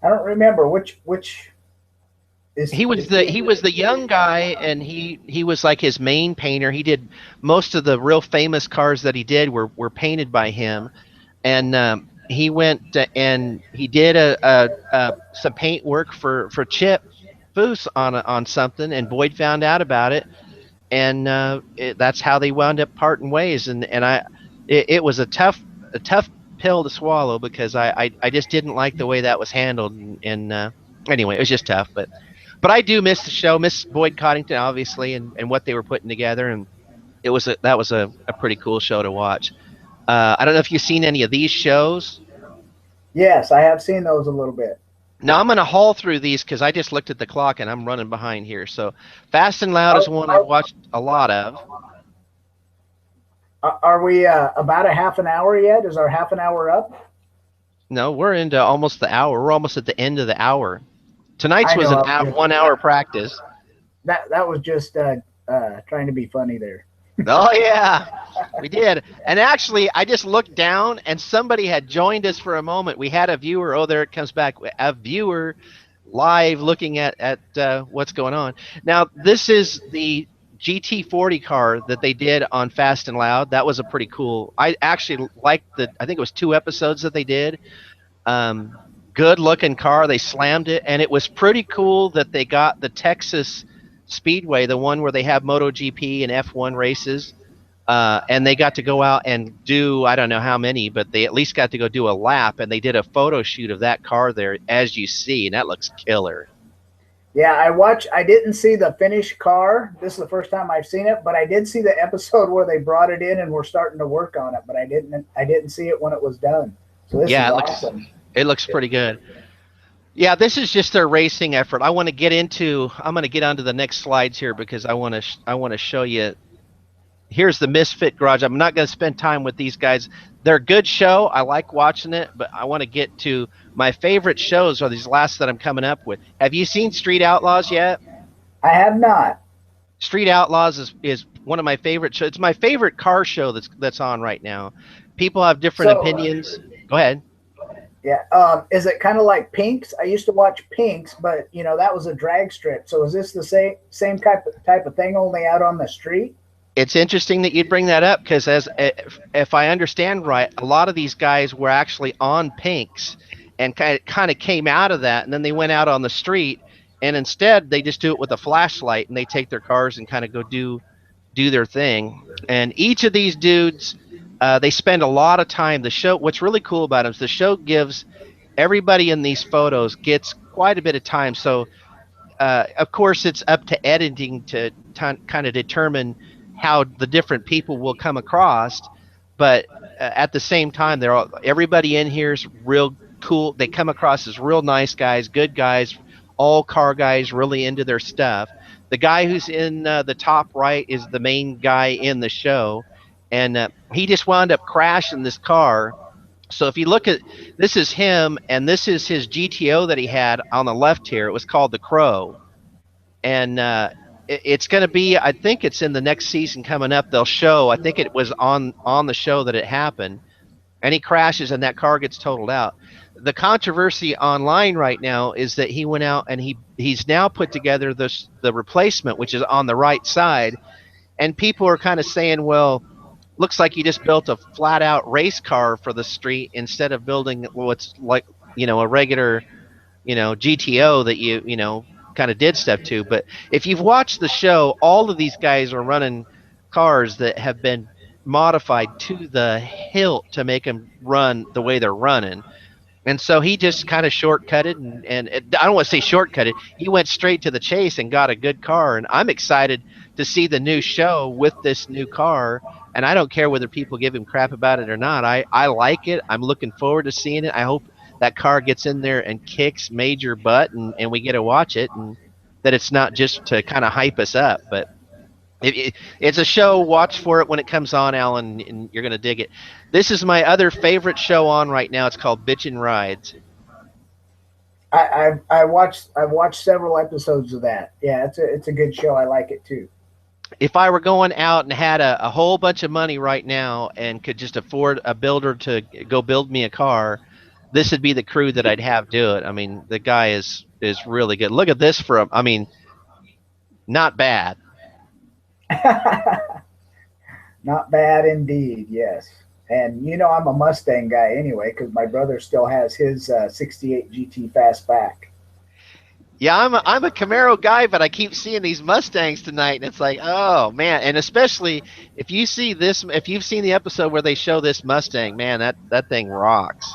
I don't remember which. He was the young guy, and he was like his main painter. He did most of the real famous cars that he did were painted by him, and he went and he did some paint work for Chip Foose on something, and Boyd found out about it, and that's how they wound up parting ways. And it was a tough pill to swallow, because I just didn't like the way that was handled. And anyway, it was just tough. But I do miss the show, miss Boyd Coddington, obviously, and what they were putting together, and that was a pretty cool show to watch. I don't know if you've seen any of these shows. Yes, I have seen those a little bit. Now I'm going to haul through these because I just looked at the clock and I'm running behind here. So Fast and Loud is one I've watched a lot of. Are we about a half an hour yet? Is our half an hour up? No, we're into almost the hour. We're almost at the end of the hour. Tonight's was an 1 hour practice. That was just trying to be funny there. Oh yeah, we did. And actually, I just looked down, and somebody had joined us for a moment. We had a viewer. Oh, there it comes back. A viewer live looking at what's going on. Now, this is the GT40 car that they did on Fast and Loud. That was a pretty cool. I actually liked the. I think it was 2 episodes that they did. Um, Good looking car. They slammed it, and it was pretty cool that they got the Texas Speedway, the one where they have MotoGP and F1 races. And they got to go out and do, I don't know how many, but they at least got to go do a lap, and they did a photo shoot of that car there, as you see, and that looks killer. Yeah, I didn't see the finished car. This is the first time I've seen it, but I did see the episode where they brought it in and were starting to work on it, but I didn't see it when it was done. So this is awesome. It looks pretty good. Yeah, this is just their racing effort. I'm going to get onto the next slides here because I want to show you. Here's the Misfit Garage. I'm not going to spend time with these guys. They're a good show. I like watching it, but I want to get to my favorite shows are these last that I'm coming up with. Have you seen Street Outlaws yet? I have not. Street Outlaws is one of my favorite shows. It's my favorite car show that's on right now. People have different opinions. Go ahead. Yeah. Is it kind of like Pink's? I used to watch Pink's, but that was a drag strip. So is this the same type of thing, only out on the street? It's interesting that you'd bring that up because, if I understand right, a lot of these guys were actually on Pink's and kind of came out of that, and then they went out on the street, and instead they just do it with a flashlight, and they take their cars and kind of go do their thing. And each of these dudes, they spend a lot of time. The show, what's really cool about them is the show gives everybody in these photos gets quite a bit of time. So, of course, it's up to editing to kind of determine how the different people will come across, but at the same time, everybody in here is real cool. They come across as real nice guys, good guys, all car guys, really into their stuff. The guy who's in the top right is the main guy in the show, and he just wound up crashing this car. So if you look at, this is him, and this is his GTO that he had on the left here. It was called the Crow, and it's going to be, I think it's in the next season coming up. They'll show, I think it was on the show that it happened, and he crashes and that car gets totaled out. The controversy online right now is that he went out and he's now put together the replacement, which is on the right side, and people are kind of saying, well, looks like you just built a flat out race car for the street instead of building what's like, a regular, GTO that you kind of did stuff to. But if you've watched the show, all of these guys are running cars that have been modified to the hilt to make them run the way they're running. And so he just kind of shortcutted, and I don't want to say shortcutted. He went straight to the chase and got a good car. And I'm excited to see the new show with this new car. And I don't care whether people give him crap about it or not. I like it. I'm looking forward to seeing it. I hope that car gets in there and kicks major butt, and we get to watch it, and that it's not just to kind of hype us up. But it's a show. Watch for it when it comes on, Alan, and you're going to dig it. This is my other favorite show on right now. It's called Bitchin Rides. I've watched several episodes of that. Yeah, it's a good show. I like it too. If I were going out and had a whole bunch of money right now and could just afford a builder to go build me a car, this would be the crew that I'd have do it. I mean, the guy is really good. Look at this not bad. Not bad indeed, yes. And I'm a Mustang guy anyway because my brother still has his 68 GT Fastback. Yeah, I'm a Camaro guy, but I keep seeing these Mustangs tonight, and it's like, oh man! And especially if you've seen the episode where they show this Mustang, man, that thing rocks.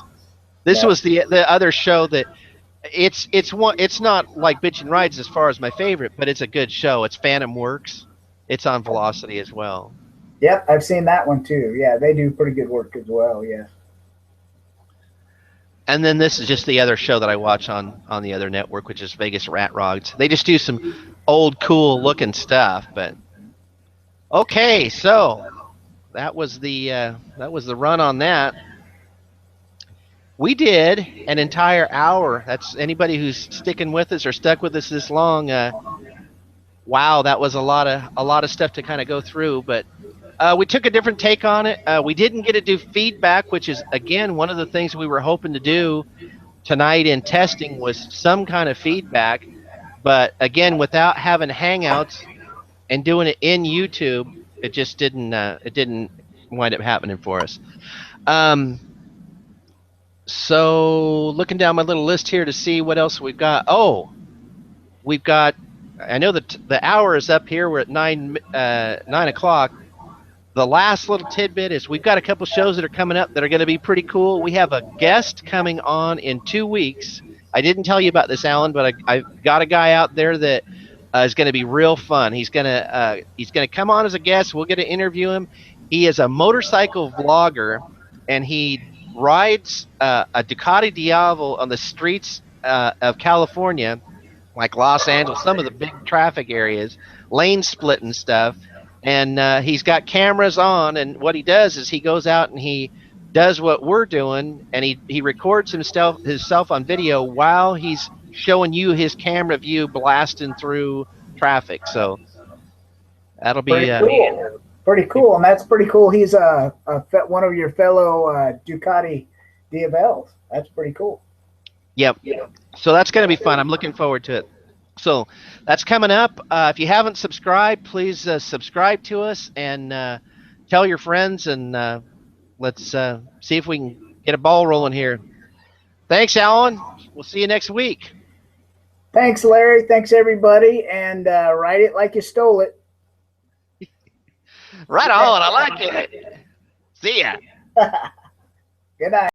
This was the other show that it's not like Bitchin Rides as far as my favorite, but it's a good show. It's Fantom Works. It's on Velocity as well. Yep, I've seen that one too. Yeah, they do pretty good work as well. Yeah. And then this is just the other show that I watch on the other network, which is Vegas Rat Rods. They just do some old, cool looking stuff. But okay, so that was the run on that. We did an entire hour. That's anybody who's sticking with us or stuck with us this long. wow, that was a lot of stuff to kind of go through. But we took a different take on it. We didn't get to do feedback, which is again one of the things we were hoping to do tonight in testing was some kind of feedback. But again, without having hangouts and doing it in YouTube, it just didn't wind up happening for us. So looking down my little list here to see what else we've got. Oh, we've got. I know that the hour is up here. We're at 9 o'clock. The last little tidbit is we've got a couple shows that are coming up that are going to be pretty cool. We have a guest coming on in 2 weeks. I didn't tell you about this, Alan, but I got a guy out there that is going to be real fun. He's gonna come on as a guest. We'll get to interview him. He is a motorcycle vlogger, and he rides a Ducati Diavolo on the streets of California, like Los Angeles, some of the big traffic areas, lane split and stuff. And he's got cameras on, and what he does is he goes out and he does what we're doing, and he records himself on video while he's showing you his camera view blasting through traffic. So that'll be pretty cool. Pretty cool, and that's pretty cool. He's one of your fellow Ducati Diavolos. That's pretty cool. Yep. So that's going to be fun. I'm looking forward to it. So that's coming up. If you haven't subscribed, please subscribe to us and tell your friends, and let's see if we can get a ball rolling here. Thanks, Alan. We'll see you next week. Thanks, Larry. Thanks, everybody. And write it like you stole it. Right on. I like it. See ya. Good night.